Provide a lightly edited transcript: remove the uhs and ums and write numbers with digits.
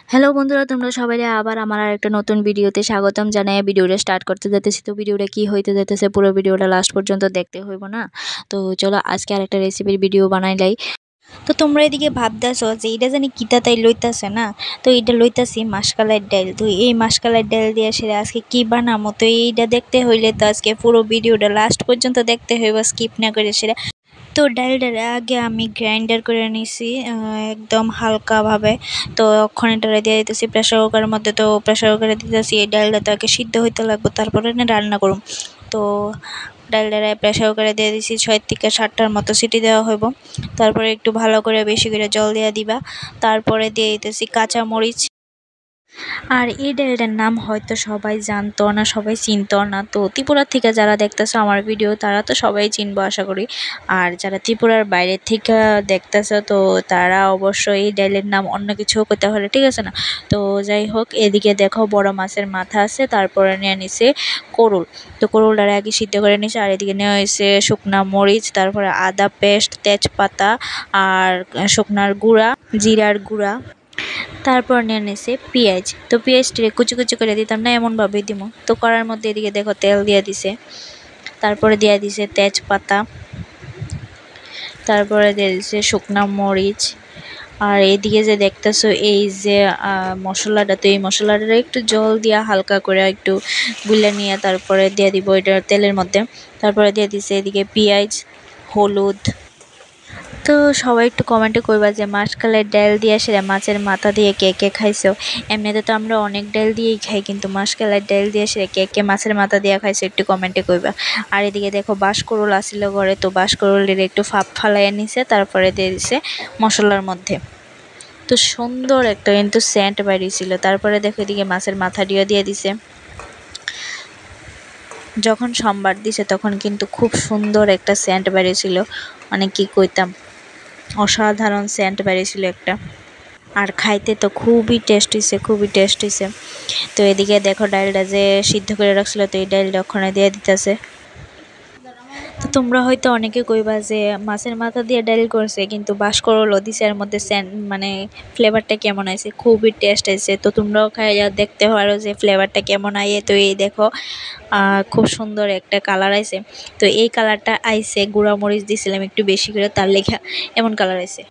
Hello বন্ধুরা, তোমরা সবাই আবার আমার আরেকটা নতুন ভিডিওতে স্বাগতম জানাই। ভিডিওটা স্টার্ট করতে যেতেছি, তো ভিডিওটা কি হইতে যেতেছে পুরো ভিডিওটা লাস্ট পর্যন্ত দেখতে হইব না। তো চলো আজকে আরেকটা রেসিপির ভিডিও বানাইলাই। তো তোমরা এদিকে ভাবতেছো যে এটা জানি কিতা তাই লইতাছে না, তো এটা লইতাছি মাসকালাই ডাল। তো এই মাসকালাই ডাল দিয়ে সেটা আজকে কি বানামো, তো এইটা দেখতে হইলে তো আজকে পুরো ভিডিওটা লাস্ট পর্যন্ত দেখতে হইব, স্কিপ না করে সেটা। তো ডালটারে আগে আমি গ্রাইন্ডার করে নিছি একদম হালকাভাবে। তো ওখানেটারে দিয়ে দিতেছি প্রেশার কুকারের মধ্যে। তো প্রেশার কুকারে দিতেছি এই ডালটা তো আগে সিদ্ধ হইতে লাগবে, তারপরে না রান্না করুম। তো ডালটারে প্রেশার কুকারে দিয়ে দিছি 6 থেকে 7টার মতো সিটি দেওয়া হইব। তারপরে একটু ভালো করে বেশি করে জল দিয়ে দিবা। তারপরে দিয়ে দিতেছি কাঁচা মরিচ। আর এই ডালটার নাম হয়তো সবাই জানতো না, সবাই চিনতো না। তো ত্রিপুরা থেকে যারা দেখতেছো আমার ভিডিও তারা তো সবাই চিনবো আশা করি। আর যারা ত্রিপুরার বাইরে থেকে দেখতেছো তো তারা অবশ্যই এই ডালের নাম অন্য কিছু করতে পারে, ঠিক আছে না। তো যাই হোক, এদিকে দেখো বড় মাছের মাথা আছে, তারপরে নিয়ে নিছে করুল। তো করুলটারে আগে সিদ্ধ করে নিছে। আর এদিকে নেওয়া হয়েছে শুকনা মরিচ, তারপরে আদা পেস্ট, তেজপাতা আর শুকনার গুঁড়া, জিরার গুঁড়া। তারপর নিয়ে নিছে পেঁয়াজ। তো পেঁয়াজটিরে কুচি কুচি করে দিতাম না, এমনভাবে দিব। তো কড়ার মধ্যে এদিকে দেখো তেল দিয়ে দিছে, তারপরে দিয়ে দিছে তেজপাতা, তারপরে দিয়ে দিছে শুকনা মরিচ। আর এদিকে যে দেখতেছো এই যে মশলাটা, তো এই মশলাটা একটু জল দিয়া হালকা করে একটু গুলে নিয়ে তারপরে দিয়ে দিব এটা তেলের মধ্যে। তারপরে দিয়ে দিছে এদিকে পেঁয়াজ, হলুদ। তো সবাই একটু কমেন্টে কইবা যে মাসকালের ডাল দিয়ে সেটা মাছের মাথা দিয়ে কে কে খাইছো। এমনিতে তো আমরা অনেক ডাল দিয়েই খাই, কিন্তু মাসকালের ডাল দিয়ে সেটা কে কে মাছের মাথা দিয়ে খাইছো একটু কমেন্টে কইবা। আর এদিকে দেখো বাঁশকরুল আসিল ঘরে, তো বাঁশকরুলের একটু ফালাইয়া নিছে, তারপরে দিয়ে দিছে মশলার মধ্যে। তো সুন্দর একটা কিন্তু সেন্ট বেরিয়েছিল। তারপরে দেখো এদিকে মাছের মাথাটিও দিয়ে দিছে। যখন সোমবার দিছে তখন কিন্তু খুব সুন্দর একটা সেন্ট বেরিয়েছিল, মানে কি কইতাম, অসাধারণ সেন্ট বেরিয়েছিল একটা। আর খাইতে তো খুবই টেস্ট হয়েছে, খুবই টেস্ট হয়েছে। তো এদিকে দেখো ডালটা যে সিদ্ধ করে রাখছিল, তো এই ডালটা ওখানে দিয়ে দিতেছে। তো তোমরা হয়তো অনেকে কইবা যে মাছের মাথা দিয়ে ডাল করছে, কিন্তু বাঁশকরুল দিছে এর মধ্যে মানে ফ্লেভারটা কেমন আছে, খুবই টেস্ট আছে। তো তোমরাও খাইয়া দেখতে পারো যে ফ্লেভারটা কেমন আইয়ে। তো এই দেখো খুব সুন্দর একটা কালার আইছে। তো এই কালারটা আইছে গুঁড়া মরিচ দিছিলাম একটু বেশি করে, তার লেখা এমন কালার আইছে।